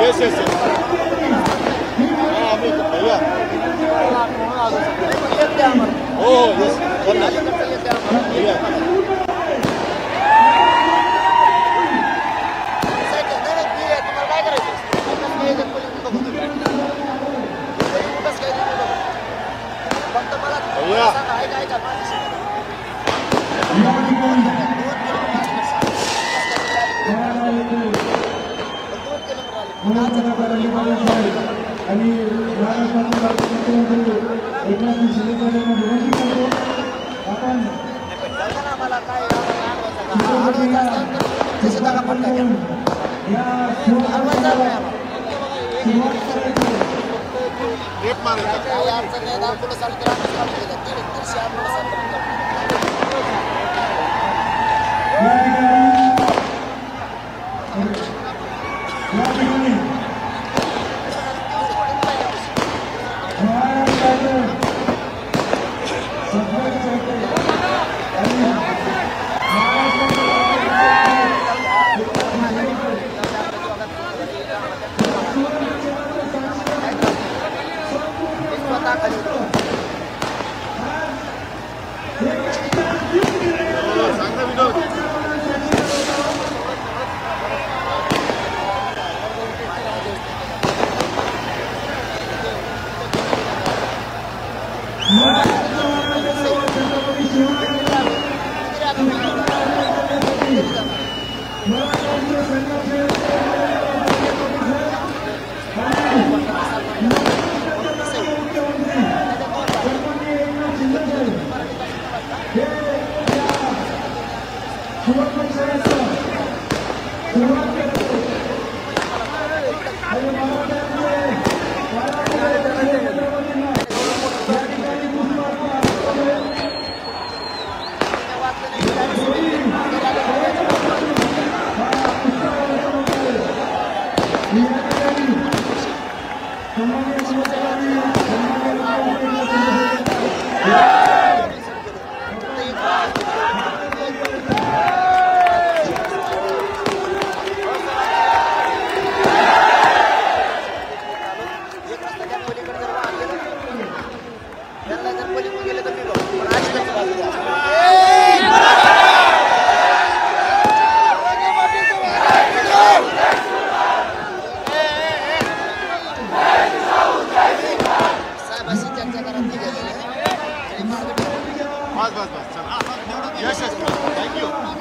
Yes yes हो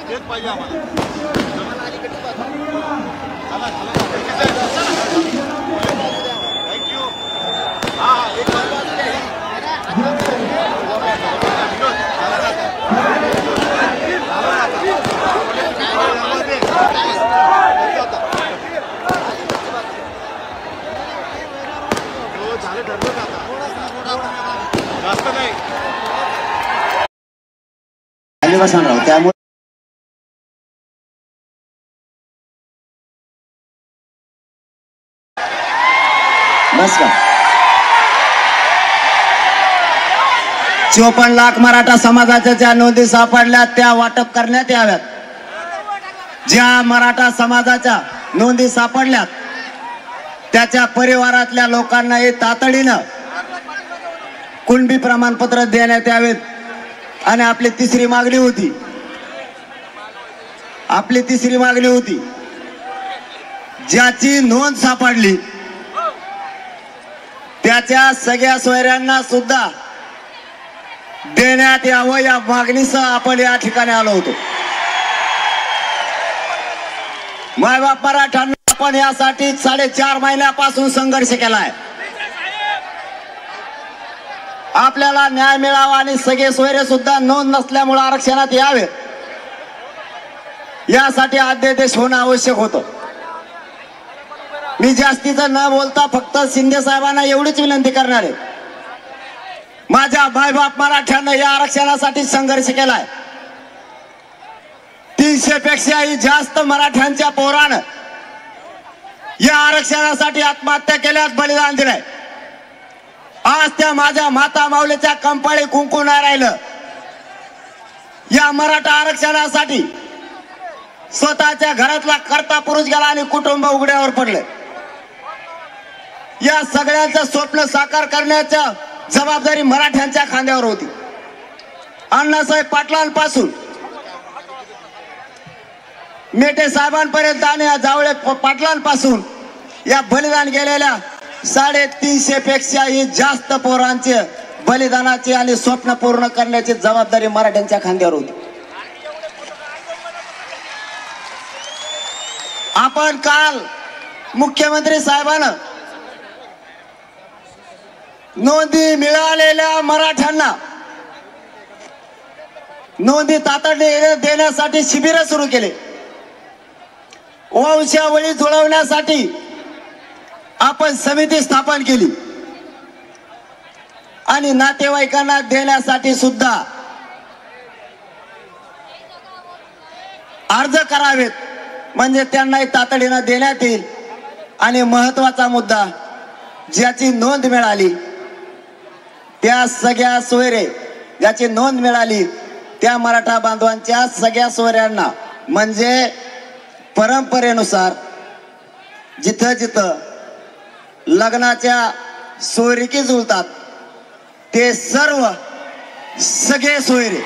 yes भैया त्यामुळे बस का 54 लाख मराठा समाजाच्या ज्या नोंदी सापडल्या त्या वाटप करण्यात याव्यात. ज्या मराठा समाजाच्या नोंदी सापडल्यात त्याच्या परिवारातल्या लोकांना तातडीनं कुणबी प्रमाणपत्र देण्यात यावेत. आणि आपली तिसरी मागणी होती ज्याची नोंद सापडली त्याच्या सगळ्या सोयऱ्यांना सुद्धा देण्यात यावं या मागणीसह आपण या ठिकाणी आलो होतो. मायबाप मराठ्यांना आपण यासाठी 4.5 महिन्यापासून संघर्ष केलाय. आपल्याला न्याय मिळावा आणि सगळे सोयरे सुद्धा नोंद नसल्यामुळे आरक्षणात यावे यासाठी अध्यादेश होणं आवश्यक होतं. मी जास्तीचं न बोलता फक्त शिंदे साहेबांना एवढीच विनंती करणार आहे. माझ्या मायबाप मराठ्यांना या आरक्षणासाठी संघर्ष केलाय. 300 पेक्षाही जास्त मराठ्यांच्या पोरानं या आरक्षणासाठी आत्महत्या केल्यास बलिदान दिलंय. आज त्या माझ्या माता माऊलीच्या कंपाळी कुंकू नाही राहिलं. या मराठा आरक्षणासाठी स्वतःच्या घरातला कर्ता पुरुष गेला आणि कुटुंब उघड्यावर पडले. या सगळ्यांचं स्वप्न साकार करण्याच्या जबाबदारी मराठ्यांच्या खांद्यावर होती. अण्णासाहेब पाटलांपासून मेटे साहेबांपर्यंत आणि जावळे पाटलांपासून या बलिदान गेलेल्या 350 पेक्षाही जास्त पोरांचे बलिदानाची आणि स्वप्न पूर्ण करण्याची जबाबदारी मराठ्यांच्या खांद्यावर होती. आपण काल मुख्यमंत्री साहेबांना नोंदी मिळालेल्या मराठ्यांना नोंदी तातडीने देण्यासाठी शिबिर सुरू केले. वंशावळी जुळवण्यासाठी आपण समिती स्थापन केली आणि नातेवाईकांना देण्यासाठी सुद्धा अर्ज करावेत, म्हणजे त्यांनाही तातडीने देण्यात येईल. आणि महत्वाचा मुद्दा, ज्याची नोंद मिळाली त्या सगळ्या सोयरे, ज्याची नोंद मिळाली त्या मराठा बांधवांच्या सगळ्या सोयऱ्यांना, म्हणजे परंपरेनुसार जिथं जिथं लग्नाच्या सोयरिकी जुळतात ते सर्व सगळे सोयरे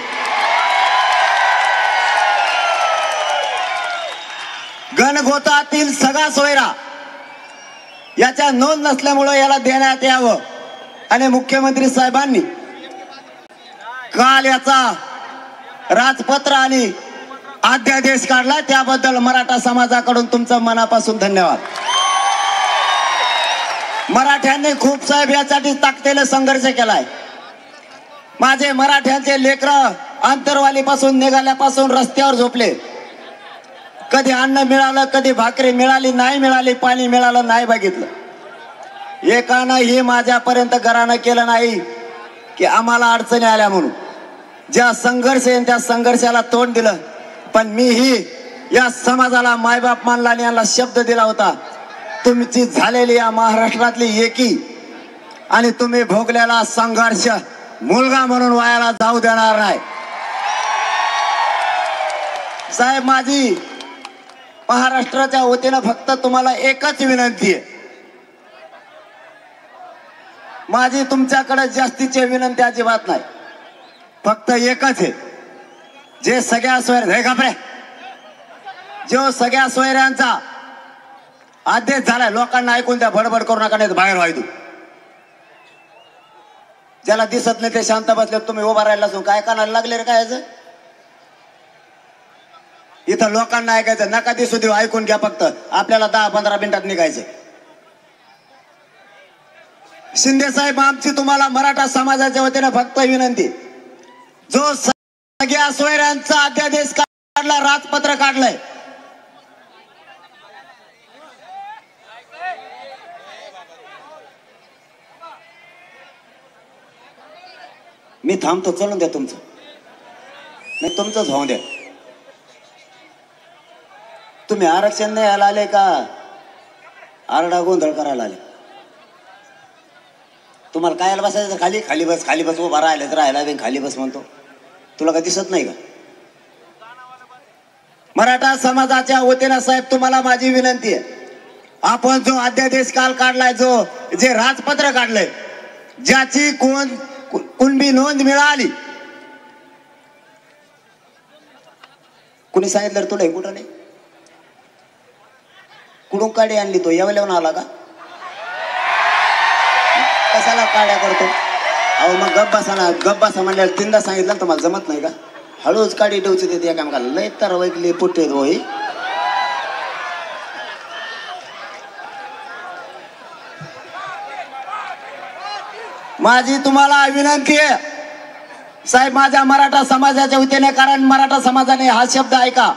गणगोतातील सगळा सोयरा याच्या नोंद नसल्यामुळे याला देण्यात यावं. आणि मुख्यमंत्री साहेबांनी काल याचा राजपत्र आणि अध्यादेश काढला, त्याबद्दल मराठा समाजाकडून तुमचं मनापासून धन्यवाद. मराठ्यांनी खूप साहेब यासाठी ताकदीने संघर्ष केलाय. माझे मराठ्यांचे लेकरं अंतरवालीपासून निघाल्यापासून रस्त्यावर झोपले. कधी अन्न मिळालं, कधी भाकरी मिळाली नाही मिळाली, पाणी मिळालं नाही बघितलं. एकानंही माझ्यापर्यंत घरानं केलं नाही की आम्हाला अडचणी आल्या म्हणून. ज्या संघर्ष आहे त्या संघर्षाला तोंड दिलं. पण मीही या समाजाला मायबाप मानला आणि यांना शब्द दिला होता, तुमची झालेली या महाराष्ट्रातली एकी आणि तुम्ही भोगलेला संघर्ष मुलगा म्हणून वायाला जाऊ देणार नाही. साहेब, माझी महाराष्ट्राच्या वतीनं फक्त तुम्हाला एकच विनंती आहे. माझी तुमच्याकडे जास्तीची विनंती अजिबात नाही, फक्त एकच आहे. जे सगळ्या सोयरे जो सगळ्या सोयऱ्यांचा आदेश झालाय, लोकांना ऐकून द्या, बडबड करू नका, नाही बाहेर व्हायचं. ज्याला दिसत नाही ते शांत बसले, तुम्ही उभा राहिला असून काय कानाला लागले रे काय? इथं लोकांना ऐकायचं नका, दिसू देऊ, ऐकून घ्या. फक्त आपल्याला 10-15 मिनिटात निघायचं. शिंदे साहेब, आमची तुम्हाला मराठा समाजाच्या वतीने फक्त विनंती, जो सगळ्या सोयऱ्यांचा अध्यादेश काढला, राजपत्र काढलंय, मी थांबतो, चलून द्या तुमचं, नाही तुमचंच होऊन द्या. तुम्ही आरक्षण द्यायला आले का आरडा गोंधळ करायला आले? तुम्हाला काय बसायचं? खाली खाली बस, खाली बस. उभा राहिलं तर राहिला खाली बस म्हणतो, तुला काय दिसत नाही का? मराठा समाजाच्या वतीनं साहेब तुम्हाला माझी विनंती आहे, आपण जो अध्यादेश काल काढलाय, जे राजपत्र काढलंय, ज्याची कुणबी नोंद मिळाली, कुणी सांगितलं तुला कुठं नाही? कुठून काढी आणली? तो येवल्याहून आला का? कशाला काड्या करतो? अहो मग गप्पासा म्हणल्यावर 3दा सांगितलं, तुम्हाला जमत नाही का? हळूच काडी ठेवची देते एकामेकाला, लय तर वैकली पुट्टे होई. माझी तुम्हाला विनंती आहे साहेब, माझ्या मराठा समाजाच्या वतीने, कारण मराठा समाजाने हा शब्द ऐका,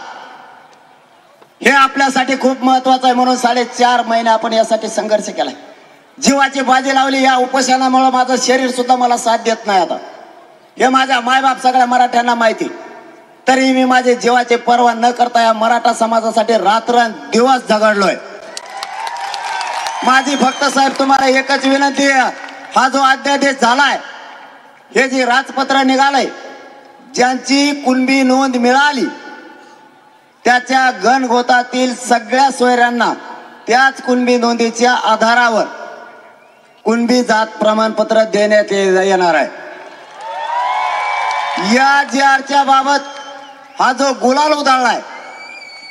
हे आपल्यासाठी खूप महत्वाचं आहे. म्हणून 4.5 महिने आपण यासाठी संघर्ष केलाय, जीवाची बाजी लावली. या उपोषणामुळे माझं शरीर सुद्धा मला साथ देत नाही आता, हे माझ्या मायबाप सगळ्या मराठ्यांना माहिती. तरी मी माझे जीवाची पर्वा न करता या मराठा समाजासाठी रात्रंदिवस झगडलोय. माझी फक्त साहेब तुम्हाला एकच विनंती आहे, हा जो अध्यादेश झालाय, हे जे राजपत्र निघालंय, ज्यांची कुणबी नोंद मिळाली त्याच्या गणगोतातील सगळ्या सोयऱ्यांना त्याच कुणबी नोंदीच्या आधारावर कुणबी जात प्रमाणपत्र देण्यात येणार आहे. या JRच्या बाबत हा जो गुलाल उधळलाय,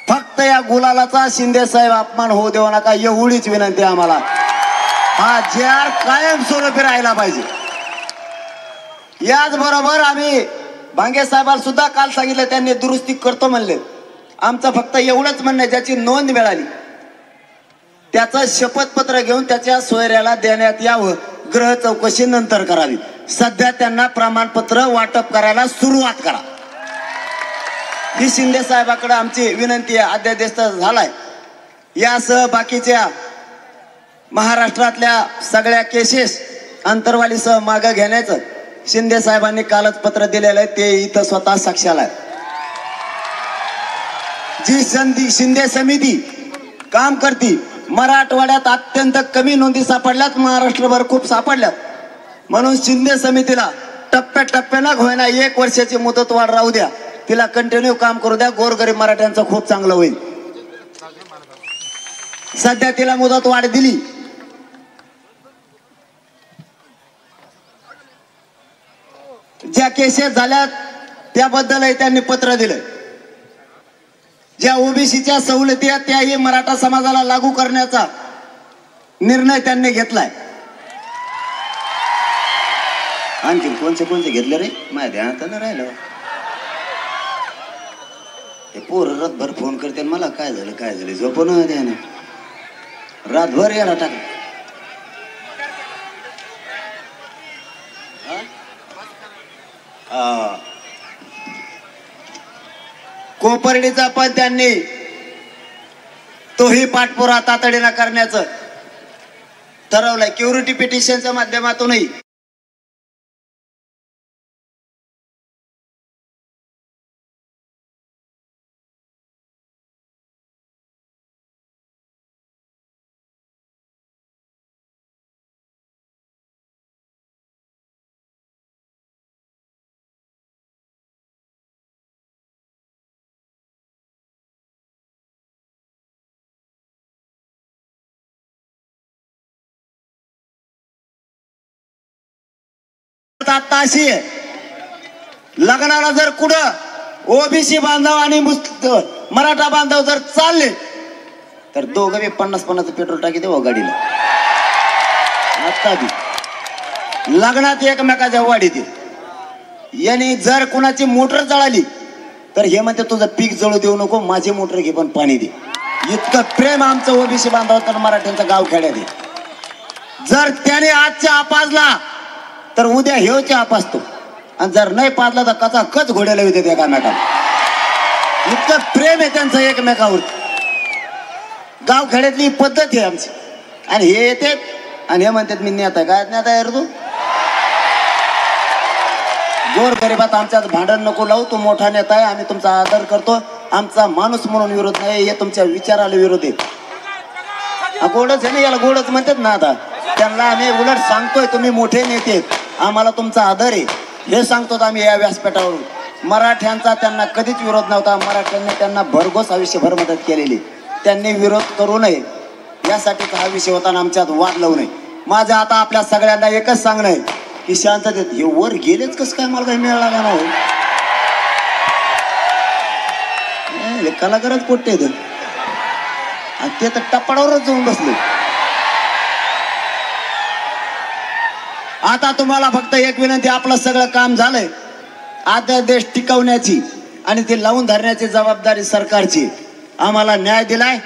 फक्त या गुलालाचा शिंदे साहेब अपमान होऊ देऊ नका, एवढीच विनंती आम्हाला. हा JR कायमस्वरूपी राहिला पाहिजे. याचबरोबर आम्ही भांगे साहेबांना सुद्धा काल सांगितलं, त्यांनी दुरुस्ती करतो म्हणले. आमचं फक्त एवढंच म्हणणं आहे, ज्याची नोंद मिळाली त्याचं शपथपत्र घेऊन त्याच्या सोयऱ्याला देण्यात यावं. ग्रह चौकशी नंतर करावी. सध्या त्यांना प्रमाणपत्र वाटप करायला सुरुवात करा, ही शिंदे साहेबांकडे आमची विनंती आहे. अध्यादेश झालाय. यासह बाकीच्या महाराष्ट्रातल्या सगळ्या केसेस अंतरवालीसह मागे घेण्याचं शिंदे साहेबांनी कालच पत्र दिलेलं आहे. ते इथं स्वतः साक्षाला आहे. जी शिंदे समिती काम करती, मराठवाड्यात अत्यंत कमी नोंदी सापडल्यात, महाराष्ट्रभर खूप सापडल्यात. म्हणून शिंदे समितीला टप्प्याटप्प्यानं होईना 1 वर्षाची मुदतवाढ राहू द्या, तिला कंटिन्यू काम करू द्या. गोरगरीब मराठ्यांचं खूप चांगलं होईल. सध्या तिला मुदतवाढ दिली. ज्या केसेस झाल्यात त्याबद्दलही त्यांनी पत्र दिलं. ज्या ओबीसीच्या सवलती आहेत त्याही मराठा समाजाला लागू करण्याचा निर्णय त्यांनी घेतलाय. आणखी कोणते घेतले रे, माझ्या ध्यानात न राहिलं. हे पोर रातभर फोन करते मला, काय झालं झोपून ध्यान, रातभर याला टाक. कोपर्डीचा पण त्यांनी तोही पाठपुरा तातडीनं करण्याचं ठरवलंय. क्युरिटी पिटिशनच्या माध्यमातूनही आता अशी आहे, लग्नाला जर कुठं ओबीसी बांधव आणि मराठा बांधव जर चालले तर दोघं बी 50-50 पेट्रोल टाकी देऊ गाडीला. आता बी लग्नात एकमेकाच्या वाढीत यांनी जर कुणाची मोटर जळाली तर हे म्हणते तुझं पीक जळू देऊ नको, माझी मोटर घे पण पाणी दे. इतकं प्रेम आमचं ओबीसी बांधव तर मराठ्यांचं गाव खेड्यात आहे. जर त्याने आजच्या आपाजला तर उद्या हेवच्या आपासतो, आणि जर नाही पाजला तर कचा कच घोड्याला येते एकामेकाला. इतकं प्रेम आहे त्यांचं एकमेकावर. गाव खेड्यातली पद्धत आहे आमची. आणि हे येते आणि हे म्हणतात मी नेता. काय नेता आहे तू? गोर गरीबात आमच्यात भांडण नको लावू. तू मोठा नेता आहे, आम्ही तुमचा आदर करतो. आमचा माणूस म्हणून विरोध नाही, हे तुमच्या विचाराला विरोध आहे. गोडच आहे ना, याला गोडच म्हणतात ना. आता त्यांना आम्ही उलट सांगतोय तुम्ही मोठे नेते, आम्हाला तुमचा आदर आहे हे सांगतो आम्ही या व्यासपीठावरून. मराठ्यांचा त्यांना कधीच विरोध नव्हता. मराठ्यांनी त्यांना भरघोस आयुष्यभर मदत केलेली. त्यांनी विरोध करू नये यासाठीचा हा विषय होता, आमच्यात वाद लावू नये. माझं आता आपल्या सगळ्यांना एकच सांगणं आहे की शांततेत हे वर गेलेच कसं काय, मला काही मिळाला ना हो. कलाकारच पोट्टे ते तर टप्पाडावरच जाऊन बसले. आता तुम्हाला फक्त एक विनंती, आपलं सगळं काम झालंय. अध्यादेश टिकवण्याची आणि ते लावून धरण्याची जबाबदारी सरकारची. आम्हाला न्याय दिलाय,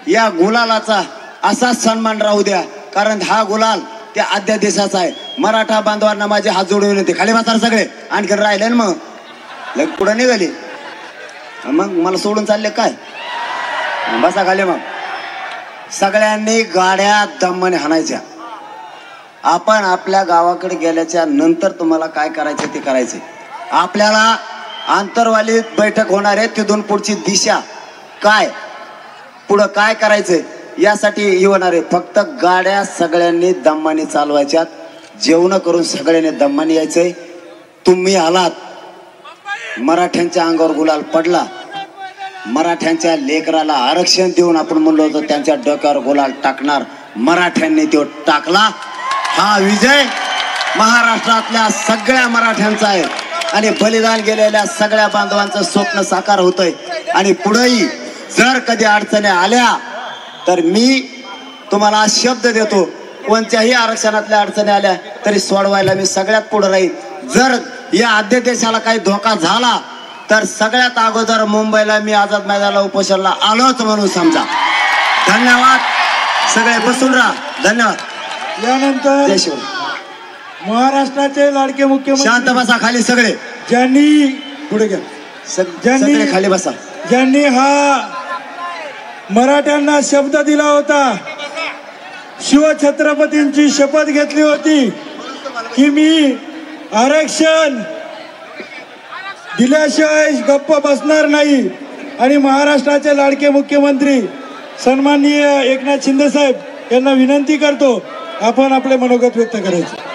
या गुलालाचा असाच सन्मान राहू द्या, कारण हा गुलाल त्या अध्यादेशाचा आहे. मराठा बांधवांना माझे हात जोडून विनंती, खाली बसा सगळे. आणखी राहिले ना मग लग पुढे निघाली, मग मला सोडून चालले काय? बसा खाली. मग सगळ्यांनी गाड्या दमाने हाणायच्या. आपण आपल्या गावाकडे गेल्याच्या नंतर तुम्हाला काय करायचं ते करायचे. आपल्याला आंतरवालीत बैठक होणार आहे, तिथून पुढची दिशा काय, पुढं काय करायचंय यासाठी हे होणार आहे. फक्त गाड्या सगळ्यांनी दमाने चालवायच्यात. जेवण करून सगळ्यांनी दमाने यायचंय. तुम्ही आलात, मराठ्यांच्या अंगावर गुलाल पडला. मराठ्यांच्या लेकराला आरक्षण देऊन आपण म्हणलो होतो त्यांच्या डोक्यावर गुलाल टाकणार, मराठ्यांनी तो टाकला. हा विजय महाराष्ट्रातल्या सगळ्या मराठ्यांचा आहे आणि बलिदान गेलेल्या सगळ्या बांधवांचं स्वप्न साकार होतंय. आणि पुढेही जर कधी अडचणी आल्या तर मी तुम्हाला शब्द देतो, कोणत्याही आरक्षणातल्या अडचणी आल्या तरी सोडवायला मी सगळ्यात पुढे राहील. जर या अध्यादेशाला काही धोका झाला तर सगळ्यात अगोदर मुंबईला मी आझाद मैदानाला उपोषणाला आलोच म्हणून समजा. धन्यवाद. सगळे बसून राहा. धन्यवाद. यानंतर जय शिव. महाराष्ट्राचे लाडके मुख्यमंत्री शांत बसा खाली सगळे. ज्यांनी पुढे घ्या सगळे खाली बसा. ज्यांनी हा मराठ्यांना शब्द दिला होता, शिवछत्रपतींची शपथ घेतली होती की मी आरक्षण दिल्याशिवाय गप्प बसणार नाही, आणि महाराष्ट्राचे लाडके मुख्यमंत्री सन्माननीय एकनाथ शिंदे साहेब यांना विनंती करतो, आपण आपले मनोगत व्यक्त करायचे.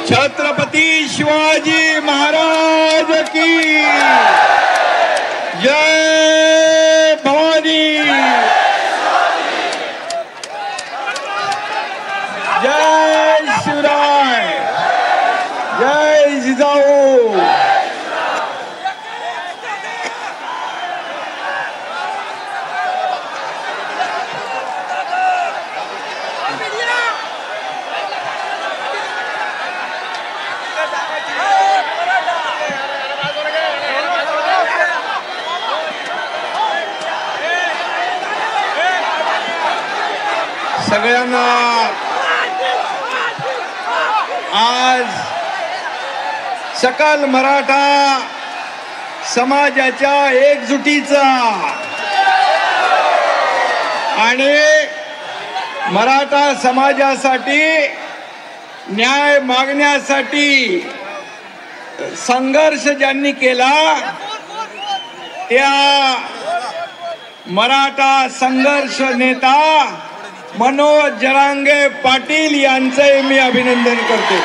छत्रपती शिवाजी महाराज की जय भवानी, जय शिवराय, जय जिजाऊ. सगळ्यांना आज सकल मराठा समाजाच्या एकजुटीचा आणि मराठा समाजासाठी न्याय मागण्यासाठी संघर्ष ज्यांनी केला त्या मराठा संघर्ष नेता मनोज जरांगे पाटील यांचे मी अभिनंदन करतो.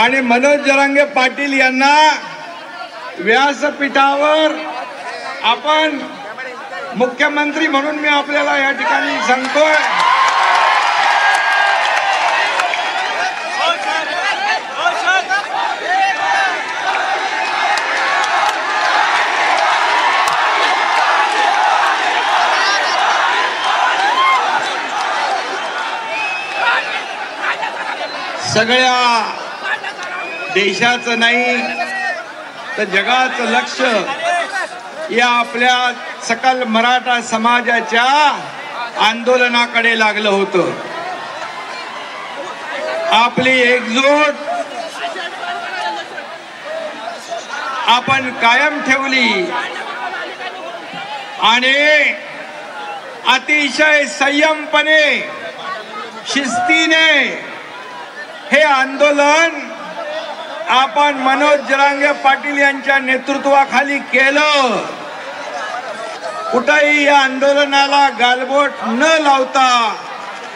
आणि मनोज जरांगे पाटील यांना व्यासपीठावर आपण मुख्यमंत्री म्हणून मी आपल्याला या ठिकाणी सांगतोय. सगळ्या देशाचं नाही तर जगाचं लक्ष या आपल्या सकल मराठा समाजाच्या आंदोलनाकडे लागलं होतं. आपली एकजूट आपण कायम ठेवली आणि अतिशय संयमपणे शिस्तीने हे आंदोलन आपण मनोज जरांगे पाटील यांच्या नेतृत्वाखाली केलं. कुठेही या आंदोलनाला गालबोट न लावता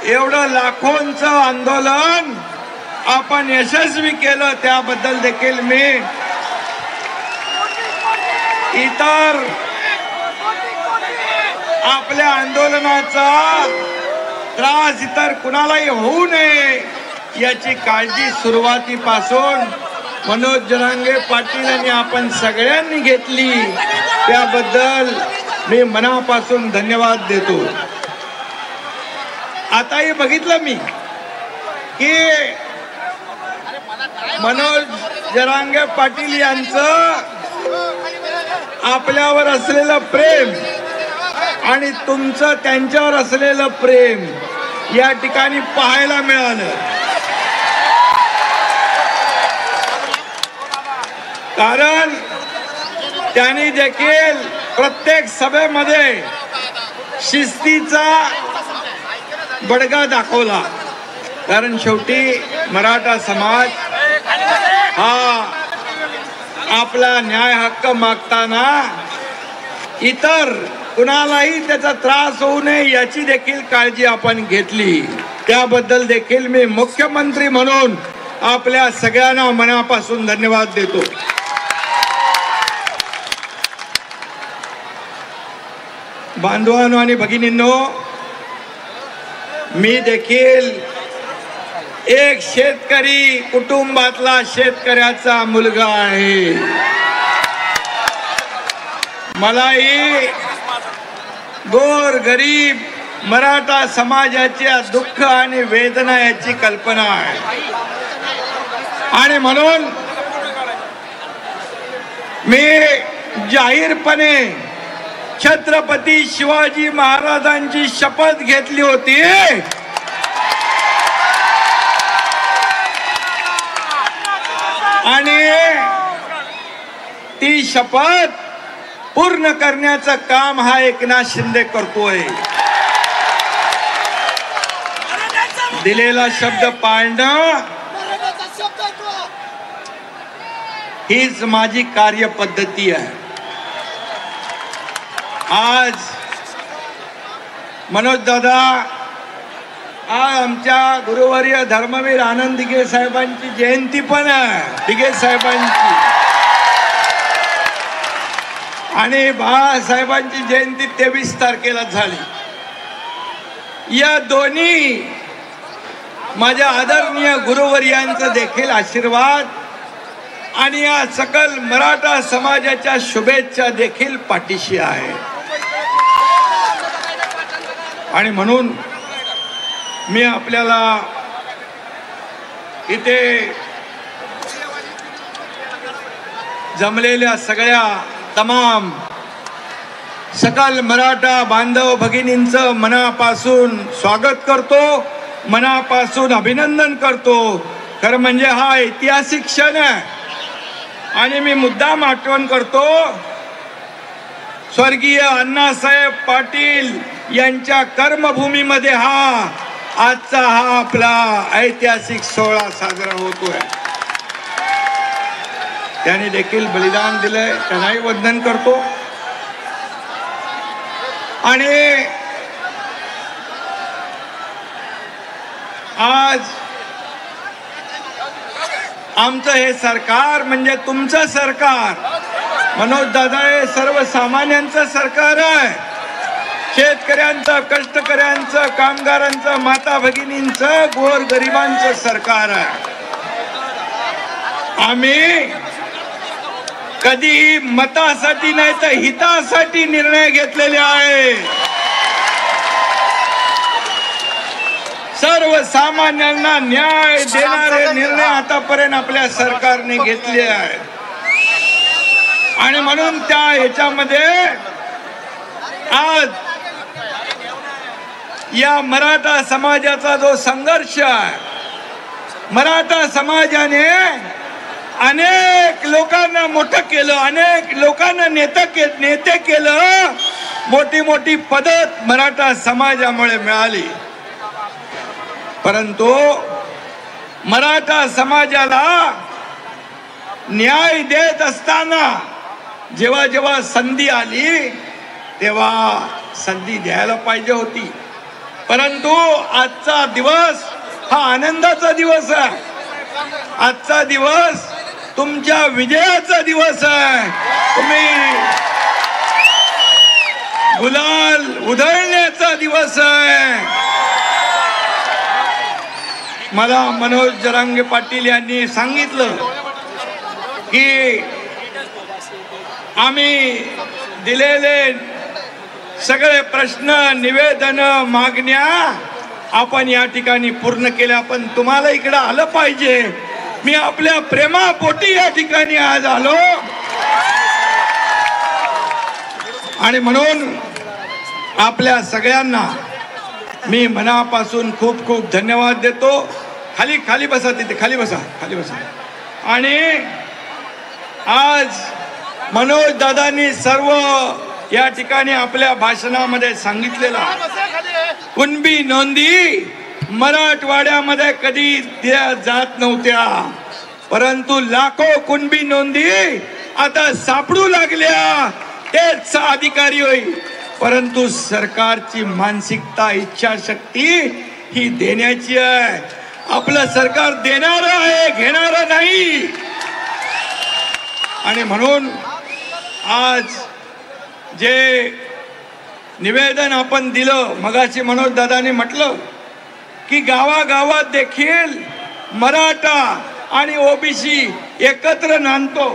एवढं लाखोंचं आंदोलन आपण यशस्वी केलं, त्याबद्दल देखील मी इतर आपल्या आंदोलनाचा त्रास इतर कुणालाही होऊ नये याची काळजी सुरुवातीपासून मनोज जरांगे पाटील यांनी आपण सगळ्यांनी घेतली, त्याबद्दल मी मनापासून धन्यवाद देतो. आताही बघितलं मी की मनोज जरांगे पाटील यांचं आपल्यावर असलेलं प्रेम आणि तुमचं त्यांच्यावर असलेलं प्रेम या ठिकाणी पाहायला मिळालं. कारण त्यांनी देखील प्रत्येक सभेमध्ये शिस्तीचा बडगा दाखवला. कारण शेवटी मराठा समाज हा आपला न्याय हक्क मागताना इतर कुणालाही त्याचा त्रास होऊ नये याची देखील काळजी आपण घेतली. त्याबद्दल देखील मी मुख्यमंत्री म्हणून आपल्या सगळ्यांना मनापासून धन्यवाद देतो. बांधवांनो आणि भगिनींनो, मी देखील एक शेतकरी कुटुंबातला शेतकऱ्याचा मुलगा आहे. मलाही गोर गरीब मराठा समाजाच्या दुःख आणि वेदना याची कल्पना आहे. आणि म्हणून मी जाहीरपणे छत्रपती शिवाजी महाराजांची शपथ घेतली होती आणि ती शपथ पूर्ण करण्याचं काम हा एकनाथ शिंदे करतोय. दिलेला शब्द पाळणं हीच माझी कार्यपद्धती आहे. आज मनोज दादा, आज आमच्या गुरुवर्य धर्मवीर आनंद दिघे साहेबांची जयंती पण आहे. दिघे साहेबांची आणि बाळासाहेबांची जयंती 23 तारखेला झाली. या दोन्ही माझ्या आदरणीय गुरुवर्यांचा देखील आशीर्वाद आणि या सकल मराठा समाजाच्या शुभेच्छा देखील पाठीशी आहे. आणि म्हणून मी आपल्याला इथे जमलेल्या सगळ्या तमाम सकल मराठा बांधव भगिनींचं मनापासून स्वागत करतो, मनापासून अभिनंदन करतो. खरं म्हणजे हा ऐतिहासिक क्षण आहे. आणि मी मुद्दाम आठवण करतो, स्वर्गीय अण्णासाहेब पाटील यांच्या कर्मभूमीमध्ये आजचा हा आपला ऐतिहासिक सोहळा साजरा होतोय. त्यांनी देखील बलिदान दिलंय, त्यांनाही वंदन करतो. आणि आज आमचं हे सरकार म्हणजे तुमचं सरकार, मनोज दादा, हे सर्वसामान्यांचं सरकार आहे. शेतकऱ्यांचं, कष्टकऱ्यांचं, कामगारांचं, माता भगिनींचं, गोर गरिबांचं सरकार आहे. आम्ही कधीही मतासाठी नाही तर हितासाठी निर्णय घेतलेले आहे. सर्वसामान्यांना न्याय देणारे निर्णय आतापर्यंत आपल्या सरकारने घेतले आहेत. आणि म्हणून त्या ह्याच्यामध्ये आज या मराठा समाजाचा जो संघर्ष आहे, मराठा समाजाने अनेक लोकांना मोठं केलं, अनेक लोकांना नेते केलं, मोठी मोठी पद मराठा समाजामुळे मिळाली. परंतु मराठा समाजाला न्याय देत असताना जेव्हा जेव्हा संधी आली तेव्हा संधी द्यायला पाहिजे होती. परंतु आजचा दिवस हा आनंदाचा दिवस आहे. आजचा दिवस तुमच्या विजयाचा दिवस आहे. तुम्ही गुलाल उधळण्याचा दिवस आहे. मला मनोज जरांगे पाटील यांनी सांगितलं की आम्ही दिलेले सगळे प्रश्न, निवेदन, मागण्या आपण या ठिकाणी पूर्ण केल्या. पण तुम्हाला इकडे आलं पाहिजे. मी आपल्या प्रेमापोटी या ठिकाणी आज आलो. आणि म्हणून आपल्या सगळ्यांना मी मनापासून खूप खूप धन्यवाद देतो. खाली बसा, तिथे खाली बसा. आणि आज मनोज दादांनी सर्व या ठिकाणी आपल्या भाषणामध्ये सांगितलेला कुणबी नोंदी मराठवाड्यामध्ये कधी दिल्या जात नव्हत्या, परंतु लाखो कुणबी नोंदी आता सापडू लागल्या. तेच अधिकारी होईल. परंतु सरकारची मानसिकता, इच्छाशक्ती ही देण्याची आहे. आपलं सरकार देणारं आहे, घेणारं नाही. आणि म्हणून आज जे निवेदन आपण दिलं, मगाशी मनोज दादांनी म्हटलं की गावागावात देखील मराठा आणि ओबीसी एकत्र नांदतो,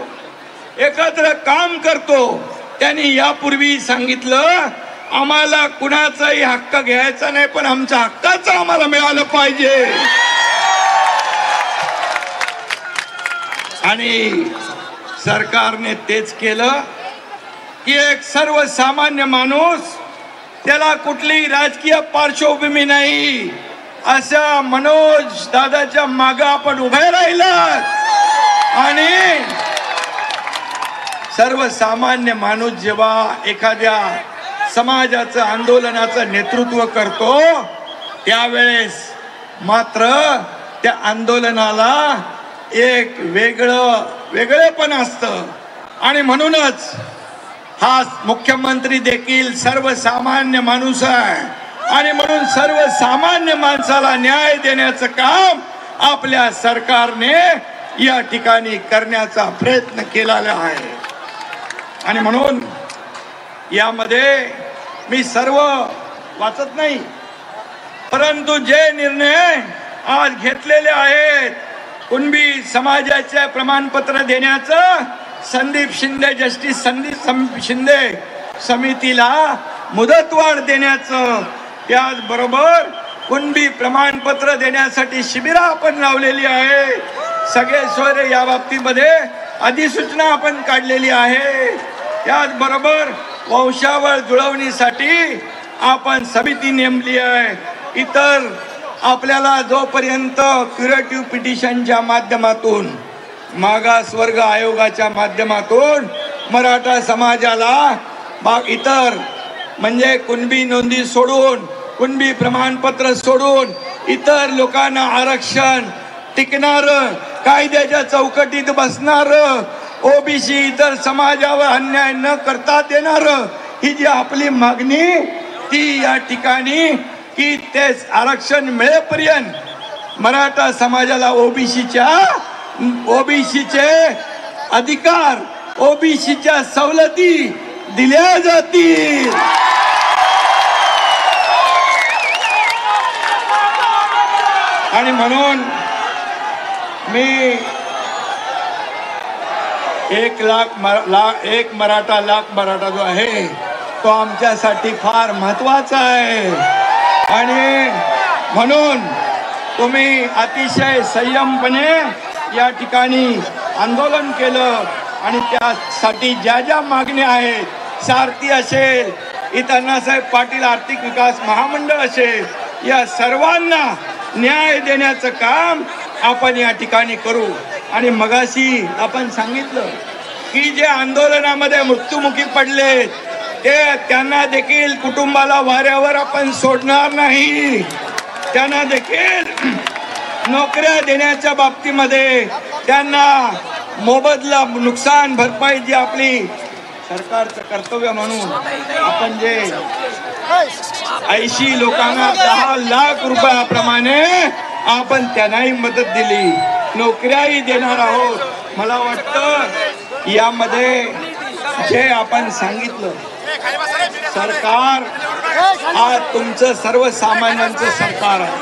एकत्र काम करतो. त्यांनी यापूर्वी सांगितलं आम्हाला कुणाचाही हक्क घ्यायचा नाही, पण आमच्या हक्काचं आम्हाला मिळालं पाहिजे. आणि सरकारने तेच केलं की एक सर्वसामान्य माणूस, त्याला कुठली राजकीय पार्श्वभूमी नाही, अशा मनोज दादाच्या मागे आपण उभे राहिलात. आणि सर्वसामान्य माणूस जेव्हा एखाद्या समाजाचं आंदोलनाचं नेतृत्व करतो त्यावेळेस मात्र त्या आंदोलनाला एक वेगळेपण असतं. आणि म्हणूनच हा मुख्यमंत्री देखील सर्वसामान्य माणूस आहे. आणि म्हणून सर्वसामान्य माणसाला न्याय देण्याचं काम आपल्या सरकारने या ठिकाणी करण्याचा प्रयत्न केलेला आहे. आणि म्हणून यामध्ये मी सर्व वाचत नाही, परंतु जे निर्णय आज घेतलेले आहेत, कुणबी समाजाचे प्रमाणपत्र देण्याचं, संदीप शिंदे जस्टिस संदीप शिंदे समितीला मुदतवाढ देण्याचं, त्याचबरोबर कुणबी प्रमाणपत्र देण्यासाठी शिबिरं आपण लावलेली आहे. सगळे सोयरे या बाबतीमध्ये अधिसूचना आपण काढलेली आहे. त्याचबरोबर वंशावळ जुळवणीसाठी आपण समिती नेमली आहे. इतर आपल्याला जोपर्यंत क्युरेटिव्ह पिटिशनच्या माध्यमातून, मागासवर्ग आयोगाच्या माध्यमातून मराठा समाजाला इतर म्हणजे कुणबी नोंदी सोडून, कुणबी प्रमाणपत्र सोडून इतर लोकांना आरक्षण टिकणार, कायद्याच्या चौकटीत बसणार, ओबीसी इतर समाजावर अन्याय न करता देणार, ही जी आपली मागणी ती या ठिकाणी की तेच आरक्षण मिळेपर्यंत मराठा समाजाला ओबीसीचे अधिकार, ओबीसीच्या सवलती दिल्या जातील. आणि म्हणून मी 1 मराठा लाख मराठा जो आहे तो आमच्यासाठी फार महत्वाचा आहे. आणि म्हणून तुम्ही अतिशय संयमपणे या ठिकाणी आंदोलन केलं. आणि त्यासाठी ज्या ज्या मागण्या आहेत, सारथी असेल, इतर अण्णासाहेब पाटील आर्थिक विकास महामंडळ असेल, या सर्वांना न्याय देण्याचं काम आपण या ठिकाणी करू. आणि मगाशी आपण सांगितलं की जे आंदोलनामध्ये मृत्युमुखी पडले त्यांना देखील कुटुंबाला वाऱ्यावर आपण सोडणार नाही. त्यांना देखील नोकऱ्या देण्याच्या बाबतीमध्ये त्यांना मोबदला, नुकसान भरपाई जी आपली सरकारचं कर्तव्य म्हणून आपण जे 80 लोकांना 10 लाख रुपयाप्रमाणे आपण त्यांनाही मदत दिली, नोकऱ्याही देणार आहोत. मला वाटतं यामध्ये जे आपण सांगितलं, सरकार आज तुमचं सर्वसामान्यांचं सरकार आहे.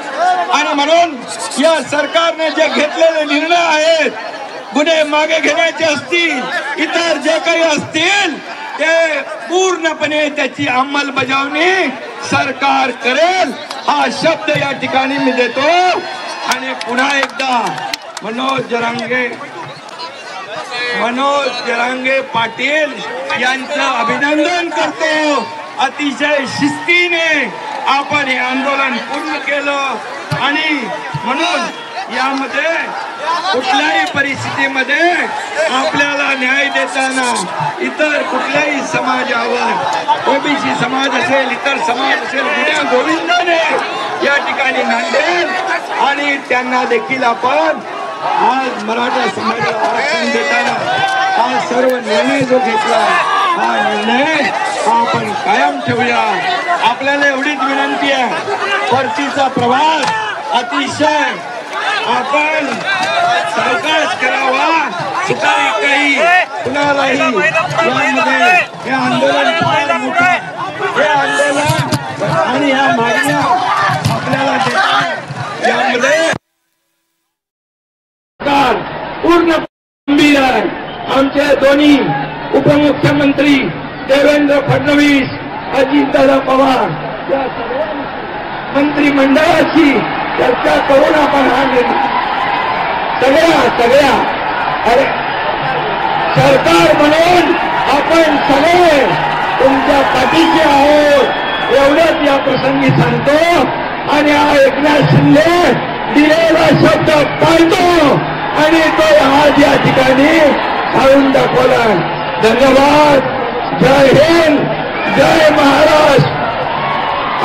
आणि म्हणून या सरकारने जे घेतलेले निर्णय आहेत, गुन्हे मागे घेण्याचे असतील, इतर जे काही असतील, ते पूर्णपणे त्याची अंमलबजावणी सरकार करेल हा शब्द या ठिकाणी मी देतो. आणि पुन्हा एकदा मनोज जरांगे पाटील यांचं अभिनंदन करतो. अतिशय शिस्तीने आपण हे आंदोलन पूर्ण केलं. आणि म्हणून यामध्ये कुठल्याही परिस्थितीमध्ये आपल्याला न्याय देताना इतर कुठल्याही समाजावर, ओबीसी समाज असेल, इतर समाज असेल, गुन्ह्या गोविंदाने या ठिकाणी नांदेल. आणि त्यांना देखील आपण आज मराठा समाजाला आरक्षण देताना हा सर्व निर्णय जो घेतला हा निर्णय आपण कायम ठेवूया. आपल्याला एवढीच विनंती आहे, परतीचा प्रवास अतिशय आपण सावकाश करावा. सुतारी काही कुणालाही यामध्ये हे आंदोलन फार मोठं, हे आंदोलन आणि या मागण्या आपल्याला देतात. यामध्ये पूर्ण गंभीर आहे. आमचे दोन्ही उपमुख्यमंत्री देवेंद्र फडणवीस, अजितदादा पवार या मंत्रिमंडळाची चर्चा करून आपण हा निर्णय सगळ्या अरे सरकार म्हणून आपण सगळे तुमच्या पाठीशी आहोत एवढंच या प्रसंगी सांगतो. आणि हा एकनाथ शिंदे दिलेला शब्द पाळतो आणि तो आज या ठिकाणी सांगून दाखवला. धन्यवाद. जय हिंद, जय महाराष्ट्र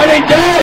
आणि जय